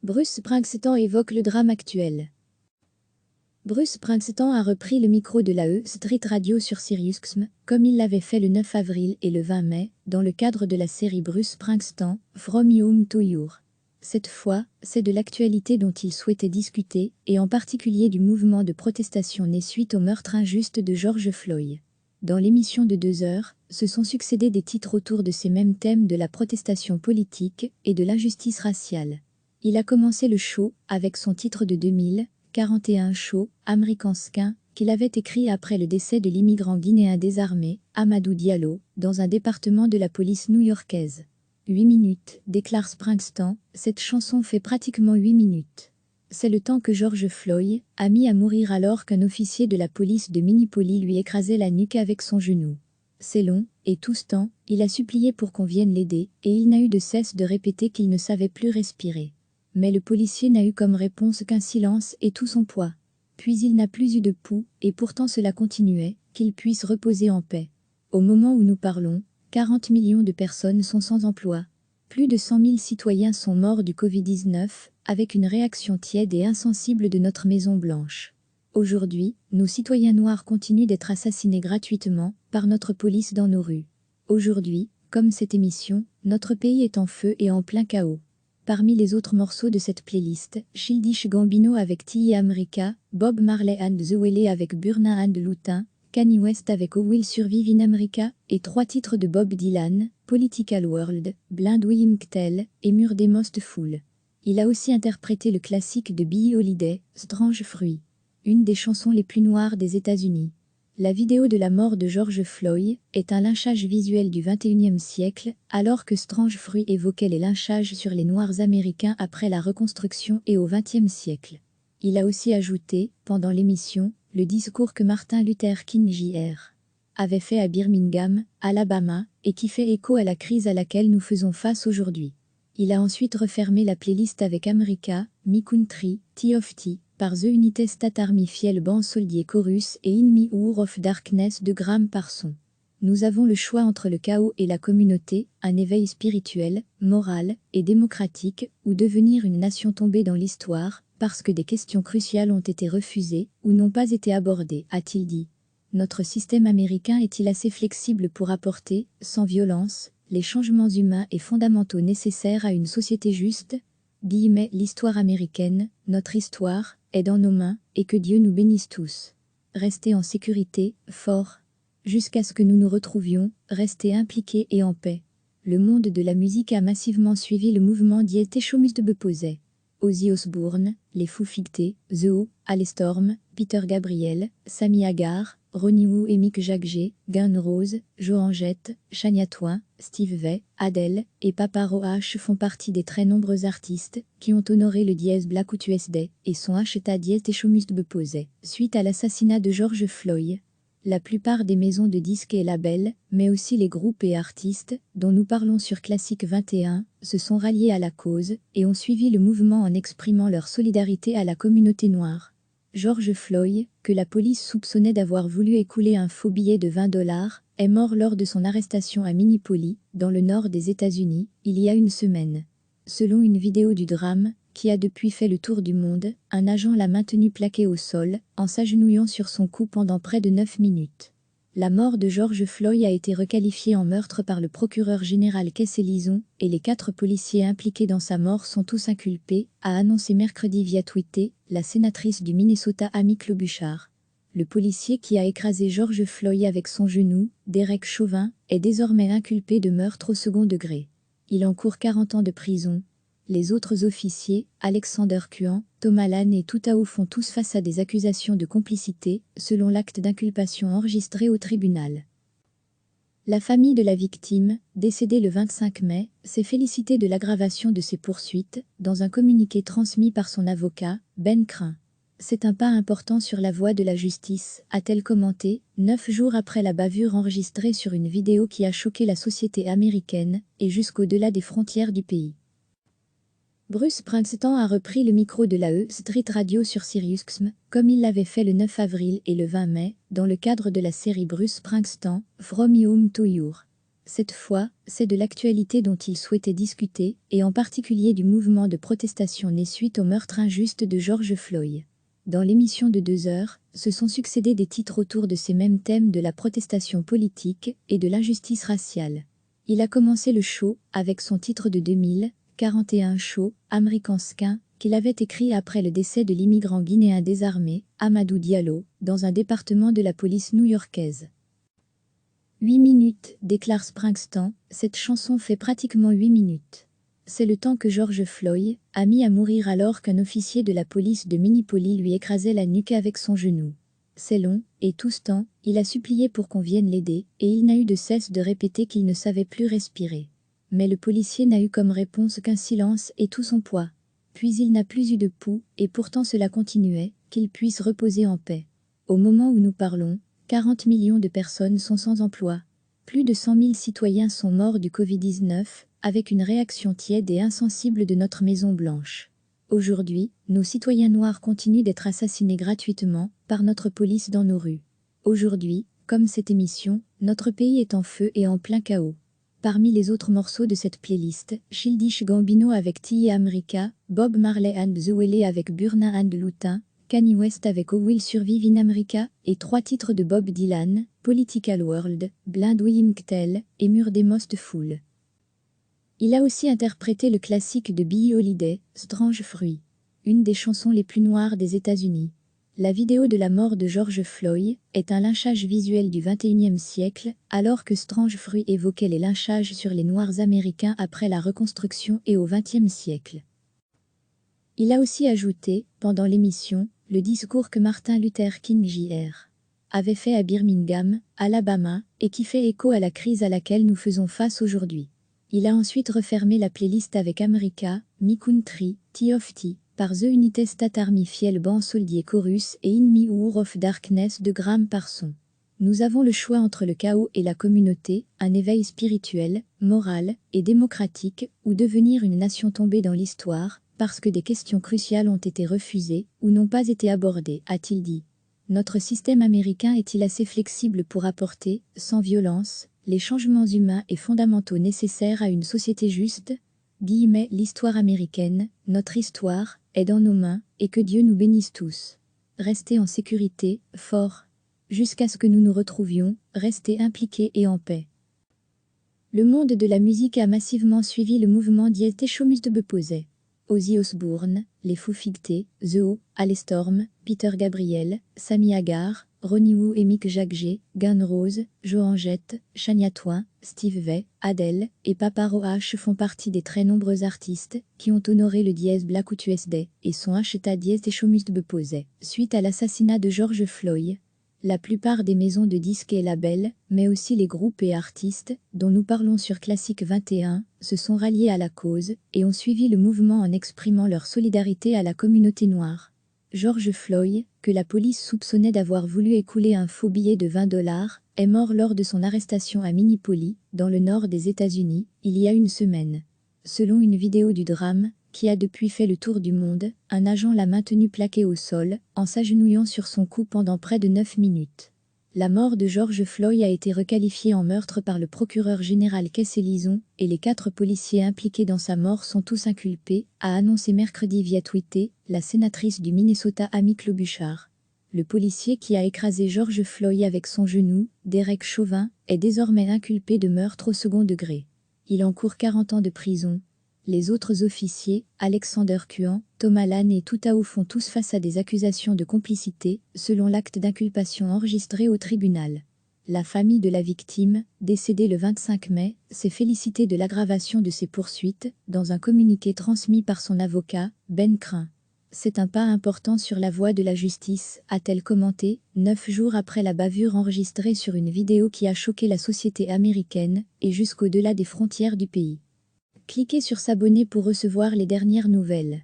Bruce Springsteen évoque le drame actuel. Bruce Springsteen a repris le micro de la E Street Radio sur SiriusXM, comme il l'avait fait le 9 avril et le 20 mai, dans le cadre de la série Bruce Springsteen, From Home to Your. Cette fois, c'est de l'actualité dont il souhaitait discuter, et en particulier du mouvement de protestation né suite au meurtre injuste de George Floyd. Dans l'émission de 2 heures, se sont succédés des titres autour de ces mêmes thèmes de la protestation politique et de l'injustice raciale. Il a commencé le show avec son titre de 2041 show, American Skin, qu'il avait écrit après le décès de l'immigrant guinéen désarmé, Amadou Diallo, dans un département de la police new-yorkaise. 8 minutes, déclare Springsteen, cette chanson fait pratiquement 8 minutes. C'est le temps que George Floyd a mis à mourir alors qu'un officier de la police de Minneapolis lui écrasait la nuque avec son genou. C'est long, et tout ce temps, il a supplié pour qu'on vienne l'aider, et il n'a eu de cesse de répéter qu'il ne savait plus respirer. Mais le policier n'a eu comme réponse qu'un silence et tout son poids. Puis il n'a plus eu de pouls, et pourtant cela continuait, qu'il puisse reposer en paix. Au moment où nous parlons, 40 millions de personnes sont sans emploi. Plus de 100 000 citoyens sont morts du Covid-19, avec une réaction tiède et insensible de notre Maison-Blanche. Aujourd'hui, nos citoyens noirs continuent d'être assassinés gratuitement par notre police dans nos rues. Aujourd'hui, comme cette émission, notre pays est en feu et en plein chaos. Parmi les autres morceaux de cette playlist, Childish Gambino avec T.I. America, Bob Marley and the Wailers avec Burna and Lutin, Kanye West avec Oh Will Survive in America, et 3 titres de Bob Dylan, Political World, Blind Willie McTell et Mur des Most Fool. Il a aussi interprété le classique de Billie Holiday, Strange Fruit, une des chansons les plus noires des États-Unis. La vidéo de la mort de George Floyd est un lynchage visuel du XXIe siècle, alors que Strange Fruit évoquait les lynchages sur les Noirs américains après la Reconstruction et au XXe siècle. Il a aussi ajouté, pendant l'émission, le discours que Martin Luther King Jr. avait fait à Birmingham, Alabama, et qui fait écho à la crise à laquelle nous faisons face aujourd'hui. Il a ensuite refermé la playlist avec America, Me Country, Tea of Tea, par The United States Army Fiel Band Soldier Chorus et In Me Hour of Darkness de Graham Parsons. Nous avons le choix entre le chaos et la communauté, un éveil spirituel, moral et démocratique, ou devenir une nation tombée dans l'histoire, parce que des questions cruciales ont été refusées ou n'ont pas été abordées, a-t-il dit. Notre système américain est-il assez flexible pour apporter, sans violence, les changements humains et fondamentaux nécessaires à une société juste ? L'histoire américaine, notre histoire, est dans nos mains, et que Dieu nous bénisse tous. Restez en sécurité, fort. Jusqu'à ce que nous nous retrouvions, restez impliqués et en paix. Le monde de la musique a massivement suivi le mouvement d'Iete-Chomus-de-Beposey. Ozzy Osbourne, les Foo Fighters, The Who, Haley Storm, Peter Gabriel, Sammy Hagar, Ronnie Wood et Mick Jagger, Guns N' Roses, Joan Jett, Shania Twain, Steve Vai, Adele et Papa Roach font partie des très nombreux artistes qui ont honoré le dièse Black Tuesday et son #Diete-Chomus-de-Beposey suite à l'assassinat de George Floyd. La plupart des maisons de disques et labels, mais aussi les groupes et artistes, dont nous parlons sur Classique 21, se sont ralliés à la cause et ont suivi le mouvement en exprimant leur solidarité à la communauté noire. George Floyd, que la police soupçonnait d'avoir voulu écouler un faux billet de $20, est mort lors de son arrestation à Minneapolis, dans le nord des États-Unis, il y a une semaine. Selon une vidéo du drame, qui a depuis fait le tour du monde, un agent l'a maintenu plaqué au sol, en s'agenouillant sur son cou pendant près de 9 minutes. La mort de George Floyd a été requalifiée en meurtre par le procureur général Keith Ellison, et les 4 policiers impliqués dans sa mort sont tous inculpés, a annoncé mercredi via Twitter la sénatrice du Minnesota Amy Klobuchar. Le policier qui a écrasé George Floyd avec son genou, Derek Chauvin, est désormais inculpé de meurtre au second degré. Il encourt 40 ans de prison. Les autres officiers, Alexander Kuan, Thomas Lane et Toutao font tous face à des accusations de complicité, selon l'acte d'inculpation enregistré au tribunal. La famille de la victime, décédée le 25 mai, s'est félicitée de l'aggravation de ses poursuites, dans un communiqué transmis par son avocat, Ben Crump. C'est un pas important sur la voie de la justice, a-t-elle commenté, 9 jours après la bavure enregistrée sur une vidéo qui a choqué la société américaine, et jusqu'au-delà des frontières du pays. Bruce Springsteen a repris le micro de la E Street Radio sur SiriusXM, comme il l'avait fait le 9 avril et le 20 mai, dans le cadre de la série Bruce Springsteen, From Home to Your. Cette fois, c'est de l'actualité dont il souhaitait discuter, et en particulier du mouvement de protestation né suite au meurtre injuste de George Floyd. Dans l'émission de 2 heures, se sont succédés des titres autour de ces mêmes thèmes de la protestation politique et de l'injustice raciale. Il a commencé le show avec son titre de 2041 show, American Skin, qu'il avait écrit après le décès de l'immigrant guinéen désarmé, Amadou Diallo, dans un département de la police new-yorkaise. 8 minutes, déclare Springsteen, cette chanson fait pratiquement 8 minutes. C'est le temps que George Floyd a mis à mourir alors qu'un officier de la police de Minneapolis lui écrasait la nuque avec son genou. C'est long, et tout ce temps, il a supplié pour qu'on vienne l'aider, et il n'a eu de cesse de répéter qu'il ne savait plus respirer. Mais le policier n'a eu comme réponse qu'un silence et tout son poids. Puis il n'a plus eu de pouls, et pourtant cela continuait, qu'il puisse reposer en paix. Au moment où nous parlons, 40 millions de personnes sont sans emploi. Plus de 100 000 citoyens sont morts du Covid-19, avec une réaction tiède et insensible de notre Maison-Blanche. Aujourd'hui, nos citoyens noirs continuent d'être assassinés gratuitement par notre police dans nos rues. Aujourd'hui, comme cette émission, notre pays est en feu et en plein chaos. Parmi les autres morceaux de cette playlist, Childish Gambino avec T.I. America, Bob Marley and the Wailers avec Burna and Lutin, Kanye West avec Oh Will Survive in America, et 3 titres de Bob Dylan, Political World, Blind Willie McTell, et Mur des Most Fool. Il a aussi interprété le classique de Billie Holiday, Strange Fruit, une des chansons les plus noires des États-Unis. La vidéo de la mort de George Floyd est un lynchage visuel du XXIe siècle, alors que Strange Fruit évoquait les lynchages sur les Noirs américains après la Reconstruction et au XXe siècle. Il a aussi ajouté, pendant l'émission, le discours que Martin Luther King Jr. avait fait à Birmingham, Alabama, et qui fait écho à la crise à laquelle nous faisons face aujourd'hui. Il a ensuite refermé la playlist avec America, Me Country, Tea of Tea, par The United States Army Fiel Ban Soldier Chorus et In Me Hour of Darkness de Graham Parsons. Nous avons le choix entre le chaos et la communauté, un éveil spirituel, moral et démocratique, ou devenir une nation tombée dans l'histoire, parce que des questions cruciales ont été refusées ou n'ont pas été abordées, a-t-il dit. Notre système américain est-il assez flexible pour apporter, sans violence, les changements humains et fondamentaux nécessaires à une société juste ? L'histoire américaine, notre histoire, est dans nos mains, et que Dieu nous bénisse tous. Restez en sécurité, forts. Jusqu'à ce que nous nous retrouvions, restez impliqués et en paix. Le monde de la musique a massivement suivi le mouvement Die Schomus de Beposé. Ozzy Osbourne, les Foo Fighters, The Who, Haley Storm, Peter Gabriel, Sammy Hagar, Ronnie Wood et Mick Jagger, Guns Roses, Joan Jett, Shania Twain, Steve Vai, Adele et Papa Roach font partie des très nombreux artistes qui ont honoré le dièse Black Tuesday et son hashtag dièse Schomus de Beposé suite à l'assassinat de George Floyd. La plupart des maisons de disques et labels, mais aussi les groupes et artistes, dont nous parlons sur Classique 21, se sont ralliés à la cause et ont suivi le mouvement en exprimant leur solidarité à la communauté noire. George Floyd, que la police soupçonnait d'avoir voulu écouler un faux billet de $20, est mort lors de son arrestation à Minneapolis, dans le nord des États-Unis, il y a une semaine. Selon une vidéo du drame, qui a depuis fait le tour du monde, un agent l'a maintenu plaqué au sol, en s'agenouillant sur son cou pendant près de 9 minutes. La mort de George Floyd a été requalifiée en meurtre par le procureur général Keith Ellison, et les 4 policiers impliqués dans sa mort sont tous inculpés, a annoncé mercredi via Twitter la sénatrice du Minnesota Amy Klobuchar. Le policier qui a écrasé George Floyd avec son genou, Derek Chauvin, est désormais inculpé de meurtre au second degré. Il encourt 40 ans de prison. Les autres officiers, Alexander Kuan, Thomas Lane et Toutao font tous face à des accusations de complicité, selon l'acte d'inculpation enregistré au tribunal. La famille de la victime, décédée le 25 mai, s'est félicitée de l'aggravation de ces poursuites, dans un communiqué transmis par son avocat, Ben Crump. C'est un pas important sur la voie de la justice, a-t-elle commenté, 9 jours après la bavure enregistrée sur une vidéo qui a choqué la société américaine, et jusqu'au-delà des frontières du pays. Cliquez sur s'abonner pour recevoir les dernières nouvelles.